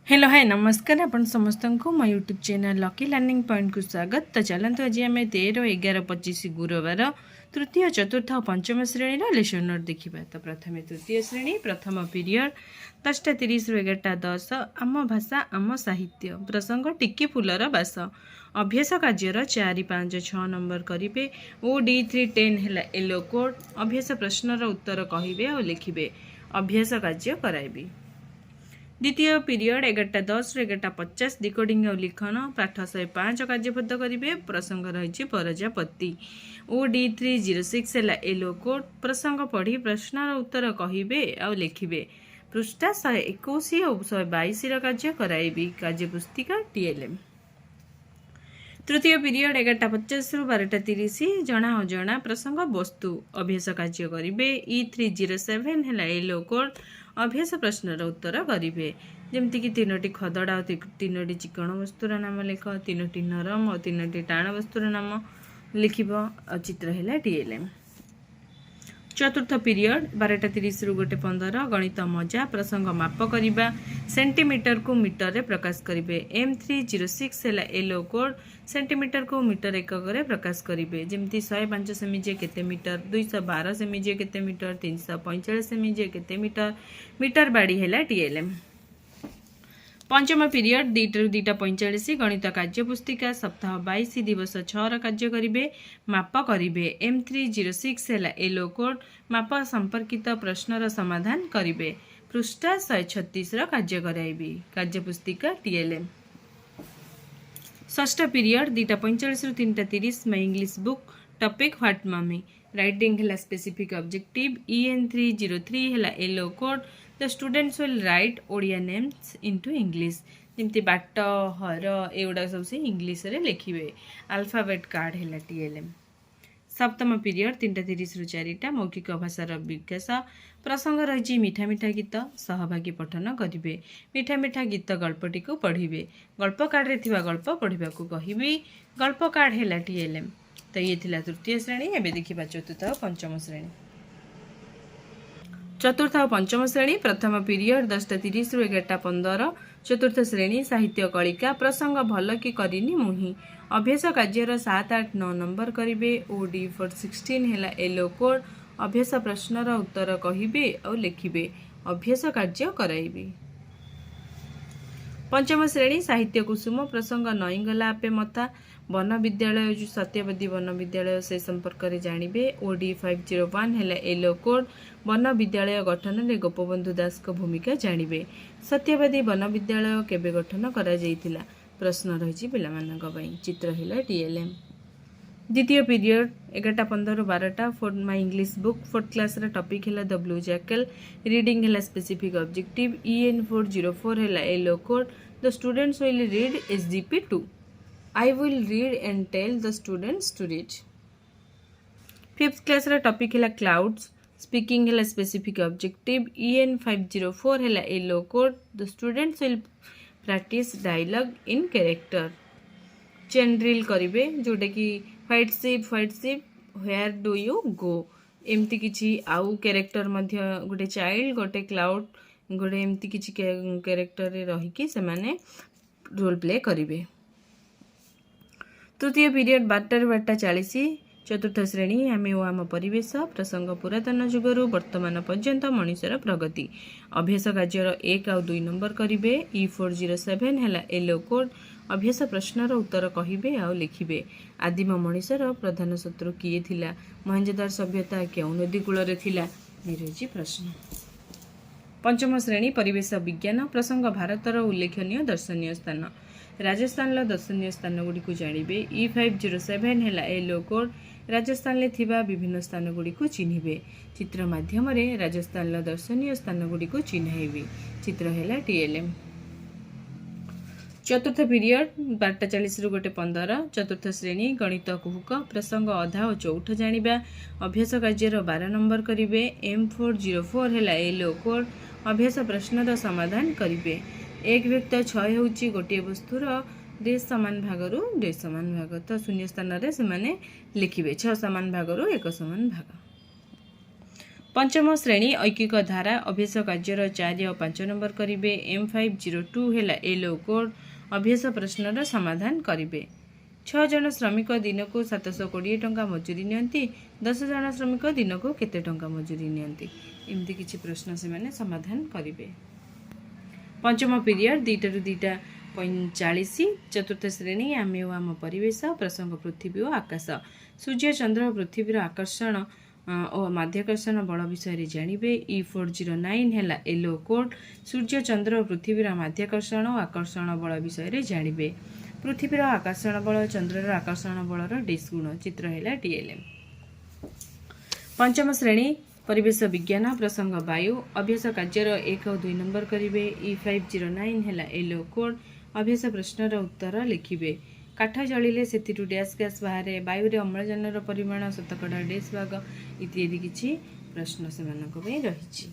Hello hi नमस्कार आपण समस्त को मो YouTube channel lucky learning point को स्वागत। तो चलते आज आम 13, 11, 25 गुरुवार तृतीय, चतुर्थ और पंचम श्रेणी लेसन नोट देखा। तो प्रथम तृतीय श्रेणी प्रथम पीरियड 10:30 रु 11:10 आम भाषा आम साहित्य प्रसंग टिकी फूलर बास अभ्यास कार्यर 4, 5, 6 नंबर करेंगे। OD3 10 है येलो कोड अभ्यास प्रश्नर उत्तर कहे और लिखे अभ्यास कार्य कराइबी। द्वितीय पीरियड 11:10 रु 11:50 डिकोडिंग और लिखन पाठ 105 कार्यबद्ध करेंगे। प्रसंग रही प्रजापति। OD306 है येलो कोड प्रसंग पढ़ी प्रश्नर उत्तर कहे और लिखे पृष्ठा 121 और 122 कार्य कराइबी। कार्य पुस्तिका TLM। तृतीय पीरियड 11:50 रु 12:30 जना अजना प्रसंग वस्तु अभ्यास कार्य करेंगे। E307 है येलो कोड अभ्यास प्रश्नर उत्तर करेंगे। जमतीक 3टी खदड़ा और 3टी चिकण वस्तुर नाम लिख, 3टी नरम और 3टी टाण वस्तुर नाम लिख। चित्र है TLM। चतुर्थ पीरियड 12:30 रु 1:15 गणित मजा प्रसंग माप करवा सेंटीमीटर को मीटर रे प्रकाश करेंगे। M306 है येलो कोड सेंटीमीटर को मीटर एकक रे प्रकाश करेंगे। जमती 105 सेमी जे केते मीटर, 212 सेमी जे केते मीटर, 345 सेमी जे केते मीटर, मीटर बाड़ी है TLM। पंचम पीरियड 2 रु 2:45 गणित कार्य पुस्तिका सप्ताह 22 दिवस 6 कार्य करेंगे। माप करेंगे। M306 है येलो कोड माप संपर्कित प्रश्नर समाधान करेंगे। पृष्ठा 136 कार्य कराइबी। कार्य पुस्तिका TLM। षष्ठ पीरियड 2:45 रु 3:30 my English book topic what mummy writing है स्पेसिफिक ऑब्जेक्टिव। EN303 है yellow code the students will write Odia names into English. जमती बाट हर एगुड़ा सब से इंग्लिश रे लिखे। अल्फाबेट कार्ड है TLM। सप्तम पीरियड 3:30 रु 4 मौखिक भाषार विकास प्रसंग रही मीठा मीठा गीत सहभागी पठन करेंगे। मीठा मीठा गीत गल्पटी को पढ़े। गल्प कार्ड रे थिबा गल्प पढ़ा कहि। गल्प कार्ड है TLM। तो ये थिला तृतीय श्रेणी। एबे देखिबा चतुर्थ और पंचम श्रेणी। चतुर्थ और पंचम श्रेणी प्रथम पीरियड 10:30 रु 11:15 चतुर्थ श्रेणी साहित्य कलिका प्रसंग भल कि करिनी मुही अभ्यास कार्यर 7, 8, 9 नंबर करेंगे। OD416 है येलो कोड अभ्यास प्रश्नर उत्तर कहे और लिखे अभ्यास कार्य कराइबी। पंचम श्रेणी साहित्य कुसुम प्रसंग नईगला आपे मता वन विद्यालय जो सत्यवादी वन विद्यालय से संपर्क में जानवे। OD501 है येलो कोड वन विद्यालय गठन में गोपबंधु दास को भूमिका जानवे। सत्यवादी वन विद्यालय केबे गठन करा जाइतिला प्रश्न रही पिलामानंक चित्र है TLM। द्वितीय पीरियड 11:15 रु 12 for my English book 4th class topic है द ब्लू जैकल रीडिंग है स्पेसिफिक ऑब्जेक्टिव। EN404 है yellow code the students will read SGP2 I will read and tell the students to read। 5th class topic है clouds speaking है specific objective. EN504 है yellow code the students will practice dialogue in character. Chain drill करेंगे जोटा कि white ship where do you go एमती किछि आउ character मध्य गोटे चाइल्ड गोटे क्लाउड गोटे एमती किछि कैरेक्टर रे रही कि से माने रोल प्ले करेंगे। तृतीय पीरियड 12 रु 12:40 चतुर्थ श्रेणी आम ओ आम परिवेश प्रसंग पुरातन जुगरू वर्तमान पर्यंत मनुष्यर प्रगति अभ्यास कार्यर 1 और 2 नंबर करेंगे। E407 है येलो कोड अभ्यास प्रश्नर उत्तर कहे और लिखे आदिम मनुष्यर प्रधान शत्रु किए थिला मोहेंजोदारो सभ्यता क्यों नदी कूल रही प्रश्न। पंचम श्रेणी परिवेश विज्ञान प्रसंग भारतर उल्लेखनीय दर्शनीय स्थान राजस्थान दर्शनीय स्थान गुड़ी को जानवे। E507 है येलो कोड राजस्थान में थिबा विभिन्न स्थान गुड़ी को चिन्हे। चित्र माध्यम राजस्थान दर्शनीय स्थान गुड़ी को चिन्हैबी। चित्र है TLM। चतुर्थ पीरियड 12:40 रु 1:15 चतुर्थ श्रेणी गणित कुहुक प्रसंग अधा और चौठ जानिबा अभ्यास कार्यर 12 नंबर करेंगे। M404 है येलो कोड अभ्यास प्रश्नर समाधान करेंगे। एक व्यक्त 6 होची गोटे वस्तुर 2 समान भागरू 2 समान भाग तो शून्य स्थान से लिखे 6 समान भागरू 1 समान भाग। पंचम श्रेणी ऐकिक धारा अभ्यास कार्यर 4 और 5 नंबर करेंगे। M502 है येलो कोड अभ्यास प्रश्नर समाधान करेंगे। 6 जन श्रमिक दिन को 720 टंका मजूरी नियंती 10 जन श्रमिक दिन को केते टंका मजूरी नियंती एमती किछि प्रश्न से माने समाधान करेंगे। पंचम पीरियड 2 ରୁ 2:45 चतुर्थ श्रेणी आमे ओ आम परिवेश प्रसंग पृथ्वी और आकाश सूर्य चंद्र और पृथ्वीर आकर्षण और माध्याकर्षण बल विषय जानवे। E409 है येलो कोड सूर्य चंद्र और पृथ्वीर माध्याकर्षण और आकर्षण बल विषय जानवे। पृथ्वीर आकर्षण बल चंद्रर आकर्षण बलर डिस गुण चित्र है DLM। पंचम श्रेणी परिवेश विज्ञान प्रसंग वायु अभ्यास कार्यर 1 और 2 नंबर करेंगे। E509 है येलो कोड अभ्यास प्रश्नर उत्तर लिखिबे। काठ जलिले से डैश गैस बाहर वायु अम्लजान परिमाण शतकड़ा डैश भाग इत्यादि किछि प्रश्न से रही।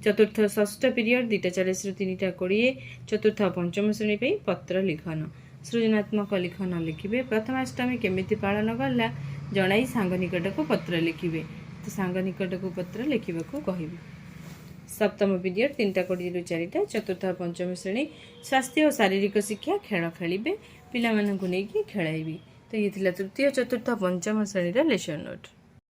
चतुर्थ षष्ठ पीरियड 2:40 ରୁ 3:20 चतुर्थ पंचम श्रेणी पे पत्र लिखन सृजनात्मक लिखन लिखिबे। प्रथमाष्टमी केमिति पालन गला जणाई सांग निकट को पत्र लिखिबे। तो सांग निकट को पत्र लिखिबाको कहिबे। सप्तम पीरियड 3:20 ରୁ 4 चतुर्थ पंचम श्रेणी स्वास्थ्य और शारीरिक शिक्षा खेल खेलिबे पिला मानकु नेकी खेलाइबी। तो ये तृतीय चतुर्थ पंचम श्रेणी लेसन नोट।